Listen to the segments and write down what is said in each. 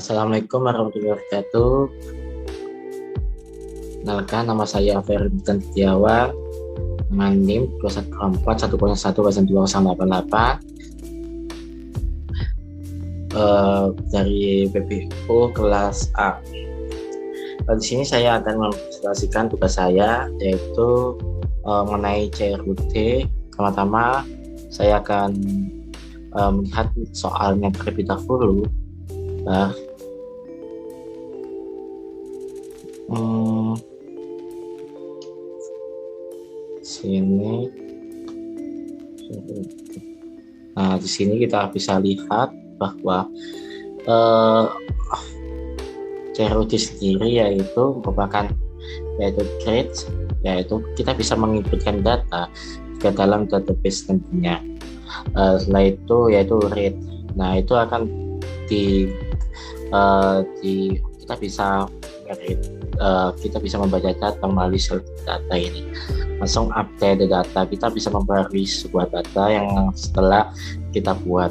Assalamualaikum warahmatullahi wabarakatuh. Kenalkan, nama saya Ferdian Setiawan dengan NIM 21410112088 dari PPU kelas A. Di sini saya akan mempresentasikan tugas saya, yaitu mengenai CRUD. Pertama-tama saya akan melihat soalnya terlebih dahulu. Sini. Nah, di sini kita bisa lihat bahwa CRUD sendiri merupakan grade, yaitu kita bisa menginputkan data ke dalam database tentunya. Setelah itu yaitu read. Nah, itu akan kita bisa kita bisa membaca data melalui data ini, langsung update data. Kita bisa memperbarui sebuah data yang setelah kita buat,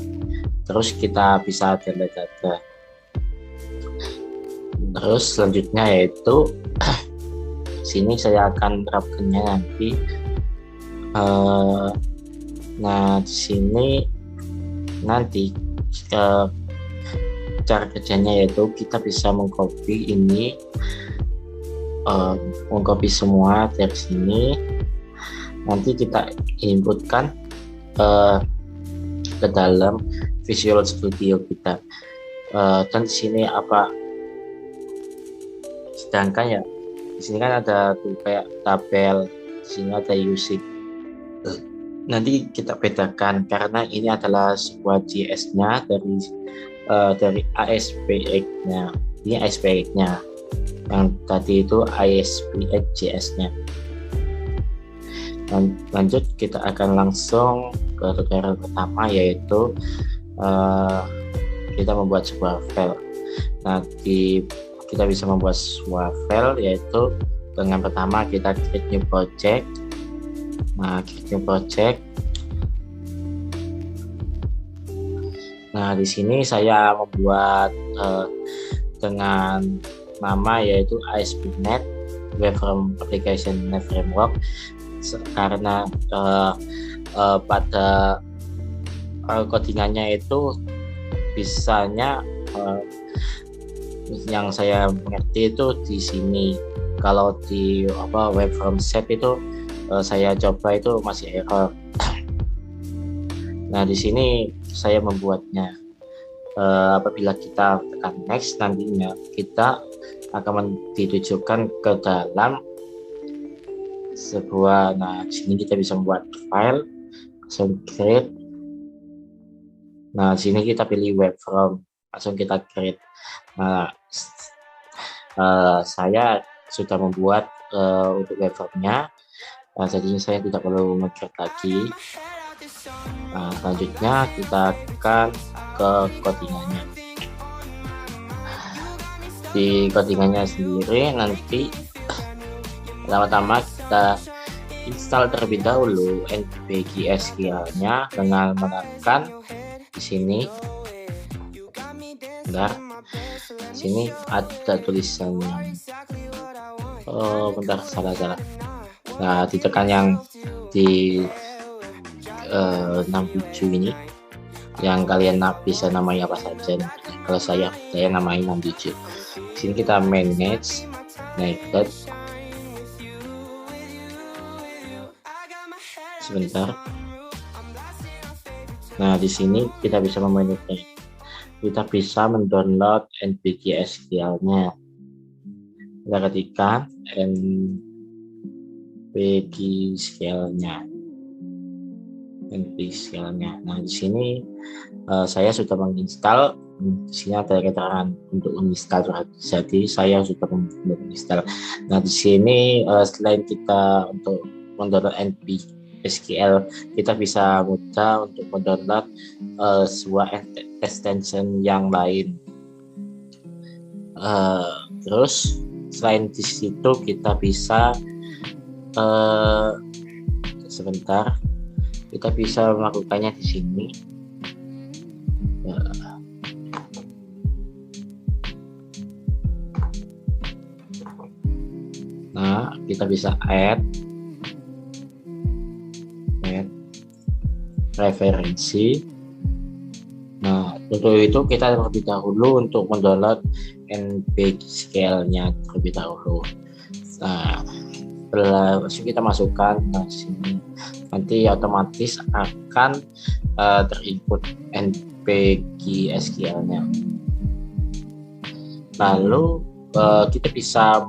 terus kita bisa delete data. Terus selanjutnya yaitu sini saya akan terapkannya nanti. Nah, di sini nanti cara kerjanya yaitu kita bisa mengcopy ini, mengcopy semua dari sini, nanti kita inputkan ke dalam Visual Studio kita. Dan di sini sedangkan ya di sini kan ada tuh kayak tabel, di sini ada using. Nanti kita bedakan karena ini adalah sebuah JS-nya dari ASPX-nya. Ini ASPX-nya. Yang tadi itu ASPX JS-nya. Lanjut kita akan langsung ke tutorial pertama, yaitu kita membuat sebuah file. Nanti kita bisa membuat sebuah file, yaitu dengan pertama kita create new project. Nah, create new project. Nah, di sini saya membuat dengan nama yaitu ASP.NET Webform Application Net Framework, karena pada codingannya itu bisanya yang saya mengerti itu di sini. Kalau di webform set itu saya coba itu masih error. Nah, di sini saya membuatnya. Apabila kita tekan next, nantinya kita akan ditujukan ke dalam sebuah. Nah, di sini kita bisa membuat file, langsung create. Nah, di sini kita pilih webform, langsung kita create. Nah, saya sudah membuat untuk webformnya. Jadi saya tidak perlu nge-create lagi. Nah, selanjutnya kita akan ke codingannya. Di codingannya sendiri nanti pertama-tama kita install terlebih dahulu npm SQL-nya dengan menekan di sini. Bentar, di sini ada tulisannya. Bentar, salah. Nah, ditekan yang di 67 ini, yang kalian bisa namai apa saja. Kalau saya namai 67. Di sini kita manage naked. Sebentar. Nah, di sini kita bisa memanage. Kita bisa mendownload npm SQL-nya. Kita ketikkan npm SQL-nya. Nah, di sini saya sudah menginstal. Di sini ada keterangan untuk menginstal, jadi saya sudah menginstal. Nah, di sini selain kita untuk mendownload npm SQL, kita bisa mudah untuk mendownload sebuah extension yang lain. Terus selain di situ kita bisa sebentar, kita bisa melakukannya di sini. kita bisa add referensi. Nah, untuk itu kita terlebih dahulu untuk mendownload npg scale-nya terlebih dahulu. Nah, setelah kita masukkan ke sini, nanti otomatis akan terinput npg SQL-nya. Lalu kita bisa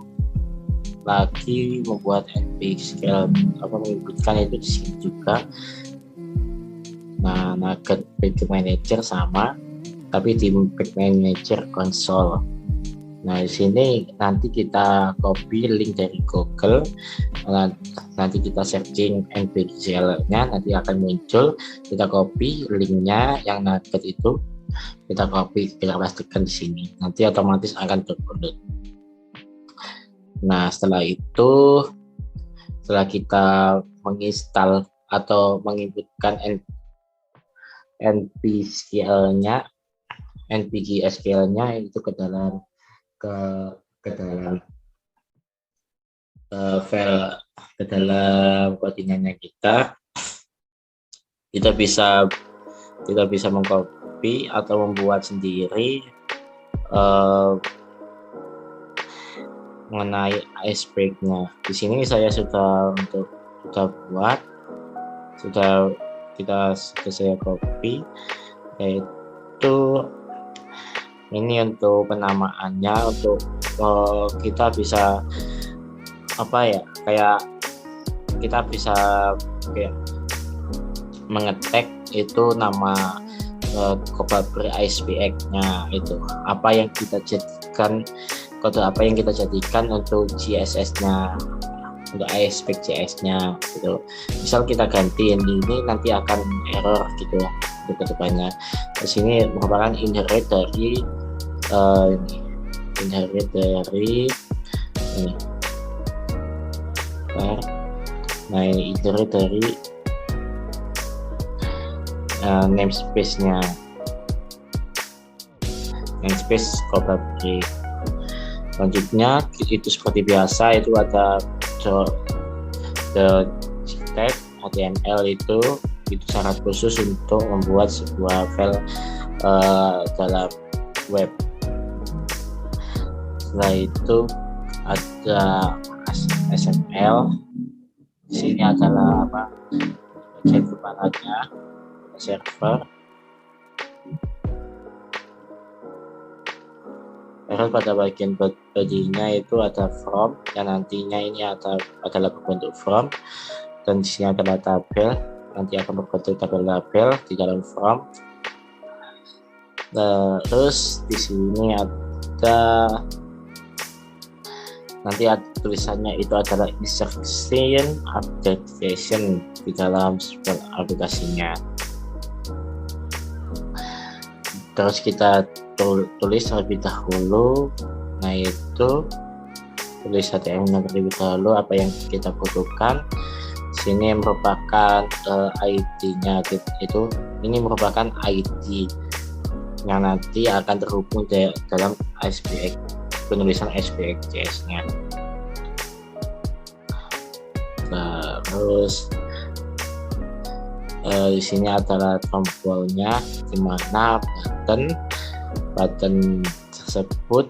lagi membuat npg SQL, menginputkan itu di sini juga. Nah, Nugget Page Manager sama, tapi di Page Manager console. Nah, di sini nanti kita copy link dari Google. Nanti kita searching npg-nya, nanti akan muncul. Kita copy linknya yang Nugget itu, kita copy, kita pastikan di sini. Nanti otomatis akan terdownload. Nah, setelah itu, setelah kita menginstal atau menginputkan npg SQL-nya itu ke dalam file, ke dalam koordinatnya kita bisa mengcopy atau membuat sendiri mengenai iceberg-nya. Di sini saya sudah saya copy, yaitu ini untuk penamaannya, untuk kita bisa kayak mengetek itu nama Cobalt iceberg-nya, itu apa yang kita jadikan, kode apa yang kita jadikan untuk CSS-nya, untuk iceberg CS-nya gitu. Misal kita ganti ini nanti akan error gitu untuk kedepannya. Di sini merupakan inherit dari ini, nah ini inherit dari namespace-nya, namespace Cobalt. Selanjutnya itu seperti biasa, itu ada the tag HTML itu syarat khusus untuk membuat sebuah file dalam web. Setelah itu ada XML. Di sini adalah bagian kepalanya, server. Terus pada bagian bodinya itu ada from, yang nantinya ini adalah berbentuk from, dan di sini adalah tabel, nanti akan berbentuk tabel di dalam from. Terus di sini nanti ada tulisannya, itu adalah insertion update version di dalam aplikasinya. Terus kita tulis terlebih dahulu, nah itu tulis HTML terlebih dahulu apa yang kita butuhkan. Sini merupakan ID-nya, itu ini merupakan ID yang nanti akan terhubung dalam SPX, penulisan SPXJS-nya. Terus di sini adalah tombolnya, di mana button tersebut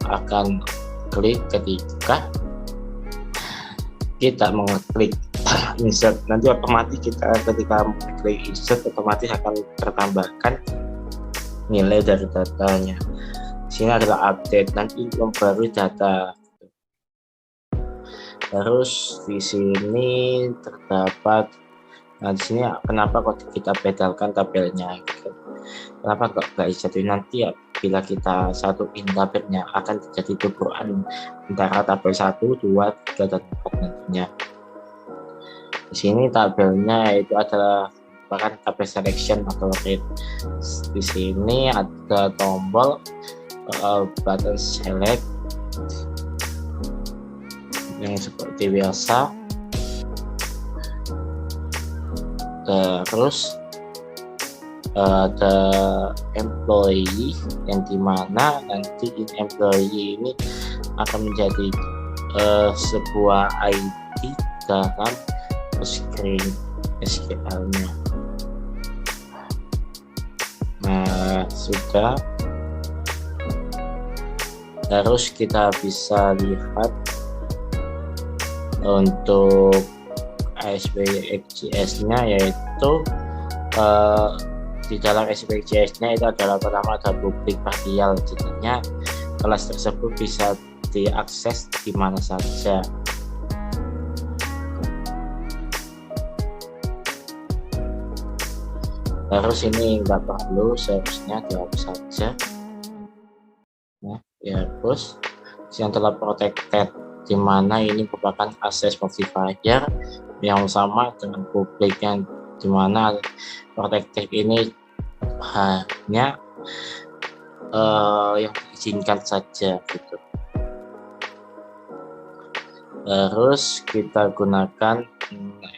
akan klik ketika kita mengeklik insert. Nanti otomatis kita ketika mengeklik insert otomatis akan tertambahkan nilai dari datanya. Di sini adalah update, nanti memperbarui data. Terus di sini terdapat, nah di sini kenapa kok kita pedalkan tabelnya, kenapa kok nggak jadi, nanti ya bila kita satuin tabelnya akan terjadi benturan antara tabel 1, 2, 3, dan 4 nantinya. Di sini tabelnya itu adalah merupakan tabel selection atau read. Di sini ada tombol button select yang seperti biasa. Terus ada employee, yang dimana nanti employee ini akan menjadi sebuah ID dalam PostgreSQL-nya. Nah, sudah. Terus kita bisa lihat untuk ASP.js-nya, yaitu di dalam ASP.js-nya itu adalah pertama ada public partial, jadinya kelas tersebut bisa diakses di mana saja. Terus ini nggak perlu, seharusnya dihapus saja. Nah, dihapus. Yang telah protected, di mana ini merupakan access modifier yang sama dengan public, yang di mana protected ini hanya yang diizinkan saja gitu. Terus kita gunakan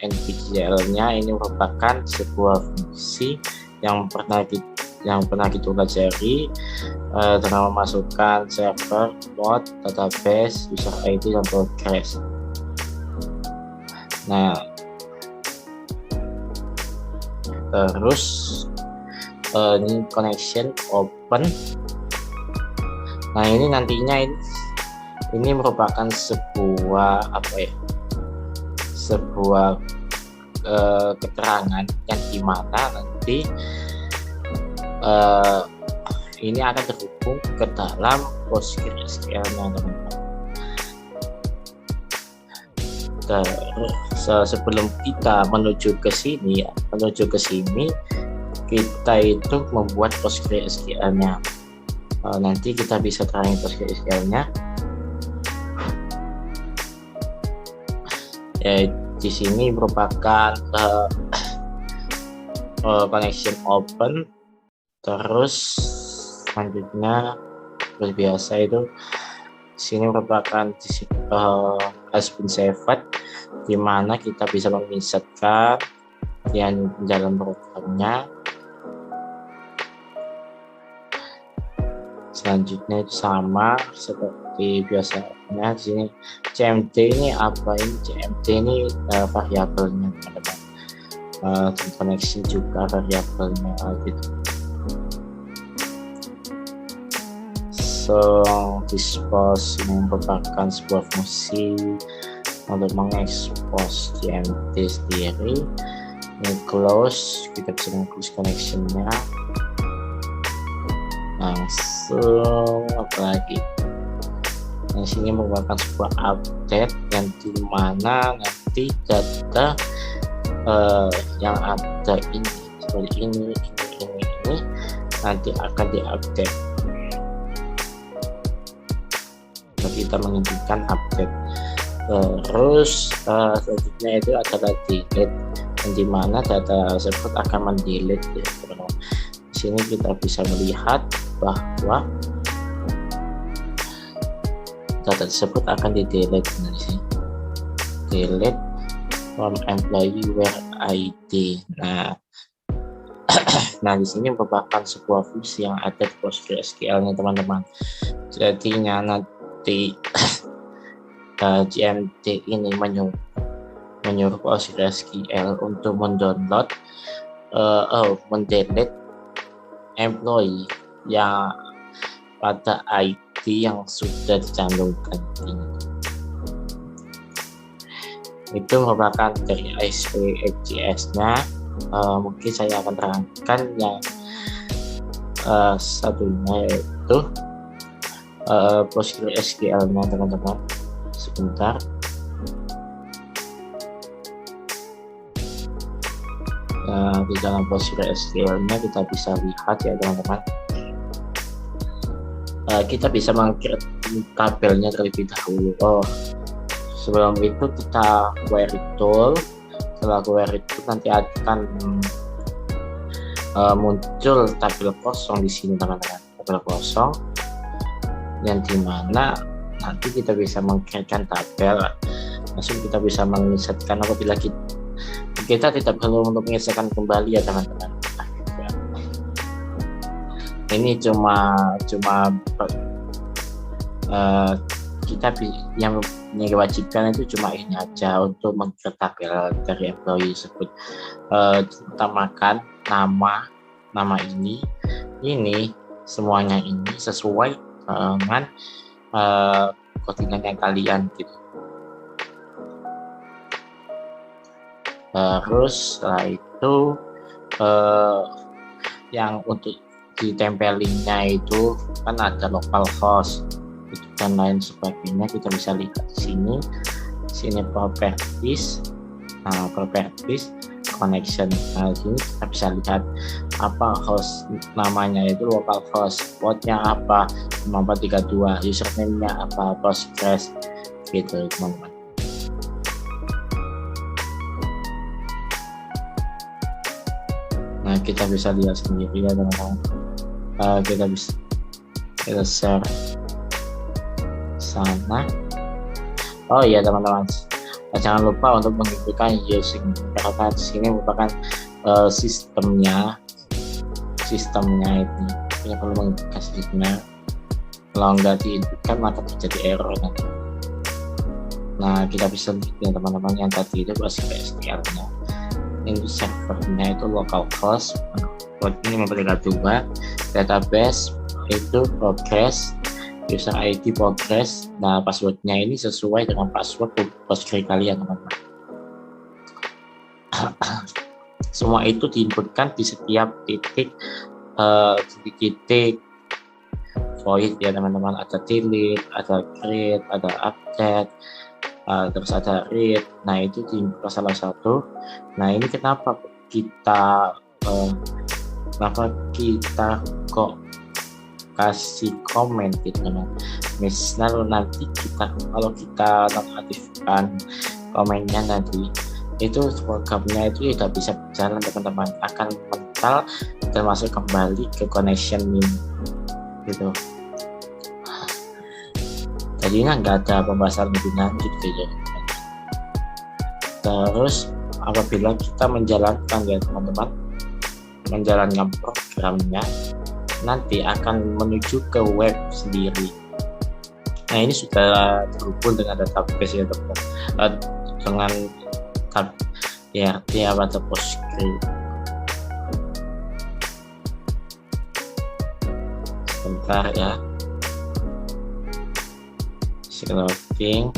NPGL-nya, ini merupakan sebuah fungsi yang pernah kita pelajari dengan memasukkan server, port, database, user ID, dan progress. Nah, terus ini connection open. Nah, ini nantinya ini merupakan sebuah keterangan yang dimana nanti ini akan terhubung ke dalam PostgreSQL-nya, teman-teman. Sebelum kita menuju ke sini, kita itu membuat PostgreSQL-nya. Nanti kita bisa terangin PostgreSQL-nya. Di sini merupakan connection open. Terus selanjutnya seperti biasa itu di sini merupakan has been saved, di mana kita bisa menginsertkan yang dalam programnya. Selanjutnya itu sama seperti biasanya. Di sini CMD ini apa? Ini CMD ini variabelnya, teman-teman. Connection juga variabelnya gitu. So, dispose ini merupakan sebuah fungsi untuk mengekspos CMD sendiri. Ini close, kita bisa close connection-nya. Langsung apalagi. Nah, sini merupakan sebuah update yang dimana nanti data yang ada ini seperti ini nanti akan diupdate. Kita menginginkan update. Terus selanjutnya itu adalah delete, yang dimana data tersebut akan mendelete ya. Di sini kita bisa melihat bahwa data tersebut akan di-delete. Nah, di sini delete from employee where ID. Nah, di sini merupakan sebuah fungsi yang ada di PostgreSQL-nya, teman-teman. Jadinya nanti GMT ini menyuruh PostgreSQL untuk mendownload mendelete employee yang pada ID yang sudah dicantumkan ini. Itu merupakan dari ASP.js-nya. Mungkin saya akan terangkan yang satunya, yaitu PostgreSQL-nya, teman-teman. Sebentar. Di dalam PostgreSQL-nya kita bisa lihat ya, teman-teman. Kita bisa meng-create tabelnya terlebih dahulu. Sebelum itu kita query tool. Setelah query tool nanti akan muncul tabel kosong di sini, teman-teman. Tabel kosong yang dimana nanti kita bisa meng-create tabel. Langsung kita bisa menginsertkan apabila kita tidak perlu untuk menginsertkan kembali ya, teman-teman. Ini cuma kita yang Ini kewajiban itu cuma ini aja untuk mengcreate tabel dari employee tersebut. Utamakan nama ini semuanya ini sesuai dengan koordinat yang kalian gitu. Terus setelah itu yang untuk ditempelingnya itu kan ada localhost itu dan lain sebagainya. Kita bisa lihat di sini properties, properties connection. Nah, sini kita bisa lihat apa host namanya itu localhost, portnya apa 5432, username-nya apa Postgres gitu teman-teman. Nah, kita bisa lihat sendiri ya teman-teman. Kita share sana. Oh iya teman-teman, jangan lupa untuk menghidupkan using karena di sini merupakan sistemnya itu ya, perlu menghidupkan sistemnya. Kalau nggak dihidupkan maka terjadi error nanti. Nah, kita bisa lihat ya teman-teman, yang tadi itu SQL-nya. Ini servernya itu localhost, ini memperlihatkan dua database itu Progress, user ID Progress. Nah, passwordnya ini sesuai dengan password Postgres kalian teman-teman. Semua itu diinputkan di setiap titik void ya teman-teman. Ada delete, ada create, ada update, terus ada read. Nah, itu diinput salah satu. Nah, ini kenapa kita kok kasih komen gitu kan. Misal nanti kalau kita nonaktifkan komennya nanti itu programnya itu tidak bisa berjalan teman-teman, akan mental dan masuk kembali ke connection ini gitu. Jadinya nggak ada pembahasan lebih lanjut gitu. Terus apabila kita menjalankan ya teman-teman, menjalankan programnya, nanti akan menuju ke web sendiri. Nah, ini sudah terhubung dengan database ya teman-teman, dengan ERT atau Postgres. Sebentar ya, loading.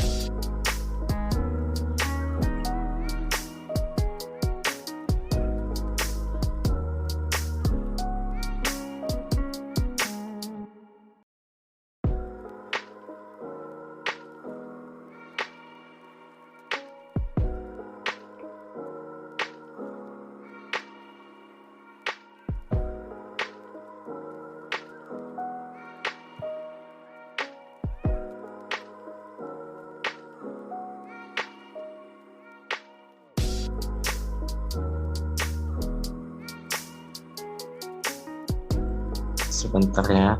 Sebentar ya.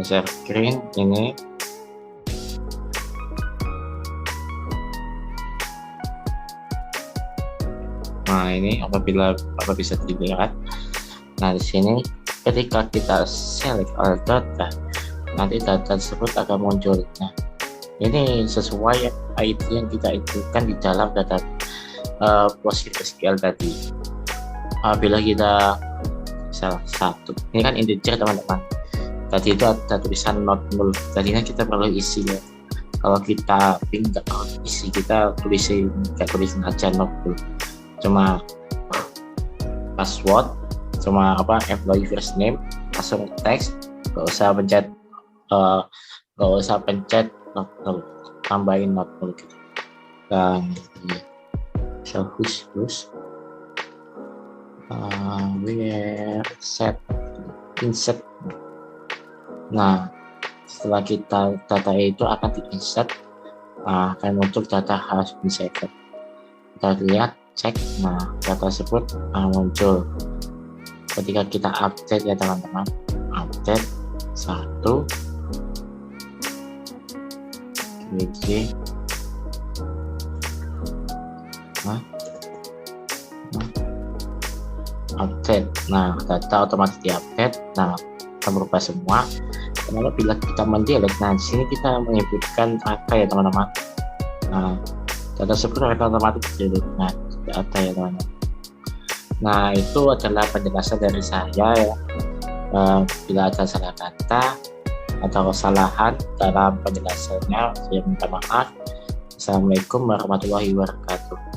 Share screen ini. Nah, ini apabila bisa dilihat. Nah, di sini ketika kita select all data, nanti data tersebut akan muncul. Nah, ini sesuai ID yang kita inputkan di dalam data PostgreSQL tadi. Apabila kita salah satu, ini kan integer teman-teman. Tadi itu ada tulisan not null. Tadinya kita perlu isi ya. Kalau kita nggak isi, kita tulisin aja not null. Cuma password, cuma employee first name, langsung teks, nggak usah pencet not null, tambahin not null gitu. Dan shall push where set insert. Nah, setelah data itu akan di-insert, akan muncul data harus inserted. Kita lihat, cek, nah data tersebut muncul. Ketika kita update ya teman-teman, update 1 GG update. Nah, data otomatis diupdate. Nah, akan berubah semua. Kalau bila kita mendelete, nah di sini kita menyebutkan angka ya teman-teman. Nah, data tersebut akan otomatis didelete. Nah, tidak ada ya teman-teman. Nah, itu adalah penjelasan dari saya ya. Bila ada salah kata atau kesalahan dalam penjelasannya, saya minta maaf. Assalamualaikum warahmatullahi wabarakatuh.